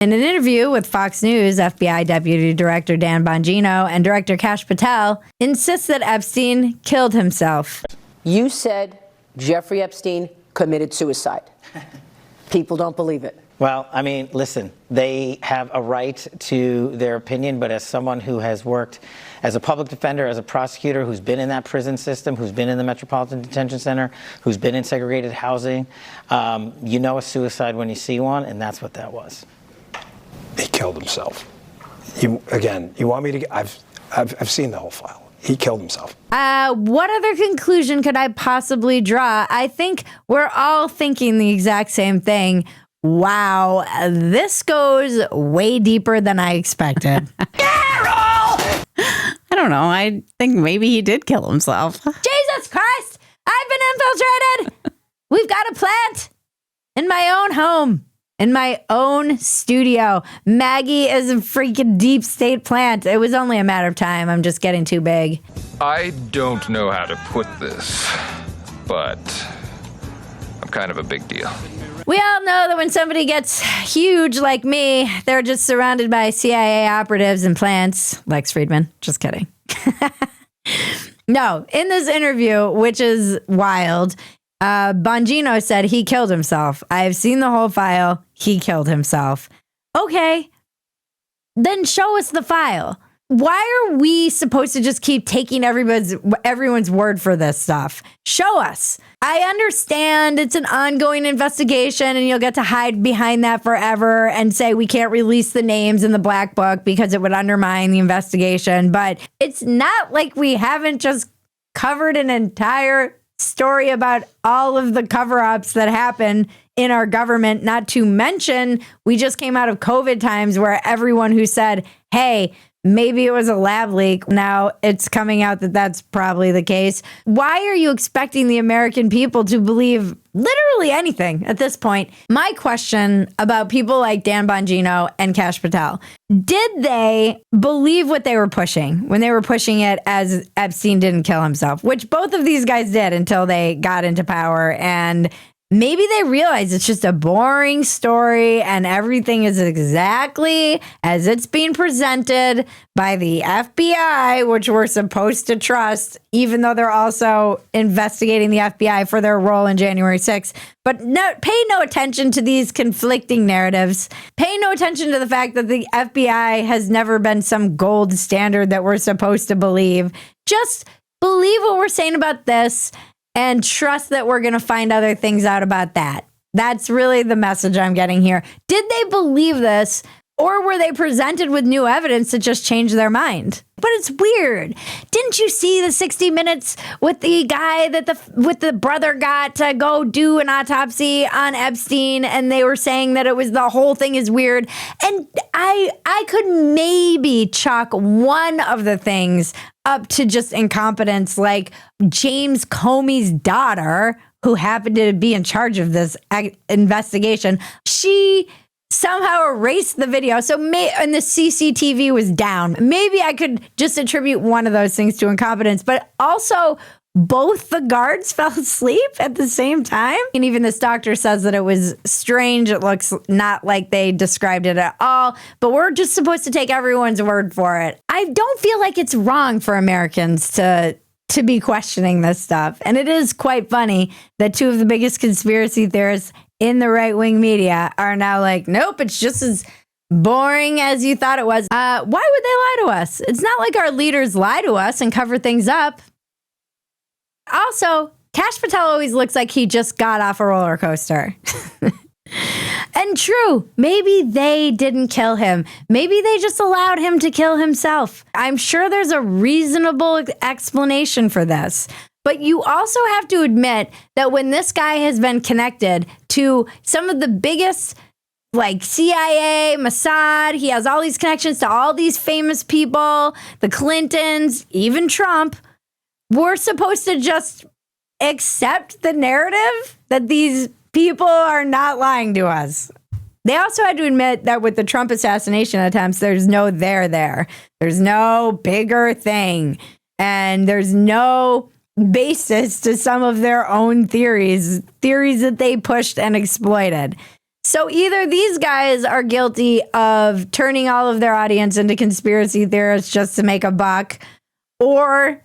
In an interview with Fox News, FBI Deputy Director Dan Bongino and Director Kash Patel insist that Epstein killed himself. You said Jeffrey Epstein committed suicide. People don't believe it. Well, I mean, listen, they have a right to their opinion, but as someone who has worked as a public defender, as a prosecutor, who's been in that prison system, who's been in the Metropolitan Detention Center, who's been in segregated housing, you know a suicide when you see one, and that's what that was. He killed himself. You want me to? I've seen the whole file. He killed himself. What other conclusion could I possibly draw? I think we're all thinking the exact same thing. Wow, this goes way deeper than I expected. I don't know. I think maybe he did kill himself. Jesus Christ! I've been infiltrated! We've got a plant in my own home. In my own studio. Maggie is a freaking deep state plant. It was only a matter of time. I'm just getting too big. I don't know how to put this, but I'm kind of a big deal. We all know that when somebody gets huge like me, they're just surrounded by CIA operatives and plants. Lex Friedman. Just kidding. No, in this interview, which is wild, Bongino said he killed himself. I've seen the whole file. He killed himself. Okay, then show us the file. Why are we supposed to just keep taking everyone's word for this stuff? Show us. I understand it's an ongoing investigation and you'll get to hide behind that forever and say we can't release the names in the black book because it would undermine the investigation. But it's not like we haven't just covered an entire story about all of the cover-ups that happen in our government, not to mention we just came out of COVID times where everyone who said, hey, maybe it was a lab leak, now it's coming out that that's probably the case. Why are you expecting the American people to believe literally anything at this point? My question about people like Dan Bongino and Kash Patel, did they believe what they were pushing when they were pushing it as Epstein didn't kill himself, which both of these guys did until they got into power, and maybe they realize it's just a boring story and everything is exactly as it's being presented by the FBI, which we're supposed to trust, even though they're also investigating the FBI for their role in January 6th. But pay no attention to these conflicting narratives. Pay no attention to the fact that the FBI has never been some gold standard that we're supposed to believe. Just believe what we're saying about this and trust that we're going to find other things out about that. That's really the message I'm getting here. Did they believe this, or were they presented with new evidence that just changed their mind? But it's weird. Didn't you see the 60 Minutes with the guy that with the brother got to go do an autopsy on Epstein, and they were saying that it was the whole thing is weird. And I could maybe chalk one of the things up to just incompetence, like James Comey's daughter, who happened to be in charge of this investigation. She somehow erased the video. And the CCTV was down. Maybe I could just attribute one of those things to incompetence, but also both the guards fell asleep at the same time. And even this doctor says that it was strange. It looks not like they described it at all, but we're just supposed to take everyone's word for it. I don't feel like it's wrong for Americans to be questioning this stuff. And it is quite funny that two of the biggest conspiracy theorists in the right-wing media are now like, nope, it's just as boring as you thought it was. Why would they lie to us? It's not like our leaders lie to us and cover things up. Also, Kash Patel always looks like he just got off a roller coaster. And true, maybe they didn't kill him. Maybe they just allowed him to kill himself. I'm sure there's a reasonable explanation for this. But you also have to admit that when this guy has been connected to some of the biggest, like CIA, Mossad, he has all these connections to all these famous people, the Clintons, even Trump, we're supposed to just accept the narrative that these people are not lying to us. They also had to admit that with the Trump assassination attempts, there's no there. There's no bigger thing. And there's no basis to some of their own theories that they pushed and exploited. So either these guys are guilty of turning all of their audience into conspiracy theorists just to make a buck, or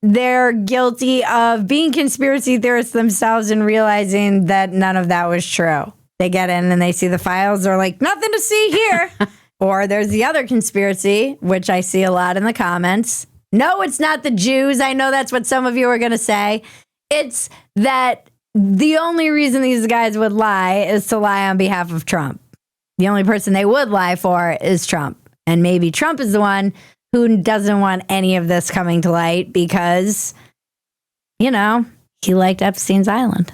they're guilty of being conspiracy theorists themselves and realizing that none of that was true. They get in and they see the files. They're like, nothing to see here. Or there's the other conspiracy, which I see a lot in the comments. No, it's not the Jews. I know that's what some of you are going to say. It's that the only reason these guys would lie is to lie on behalf of Trump. The only person they would lie for is Trump. And maybe Trump is the one who doesn't want any of this coming to light because, you know, he liked Epstein's Island.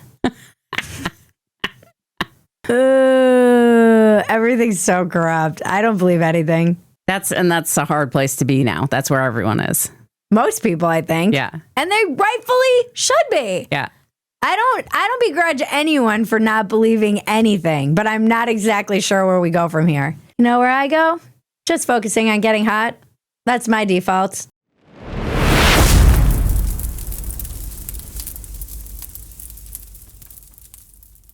Everything's so corrupt. I don't believe anything. That's a hard place to be now. That's where everyone is. Most people, I think. Yeah. And they rightfully should be. Yeah. I don't begrudge anyone for not believing anything, but I'm not exactly sure where we go from here. You know where I go? Just focusing on getting hot. That's my default.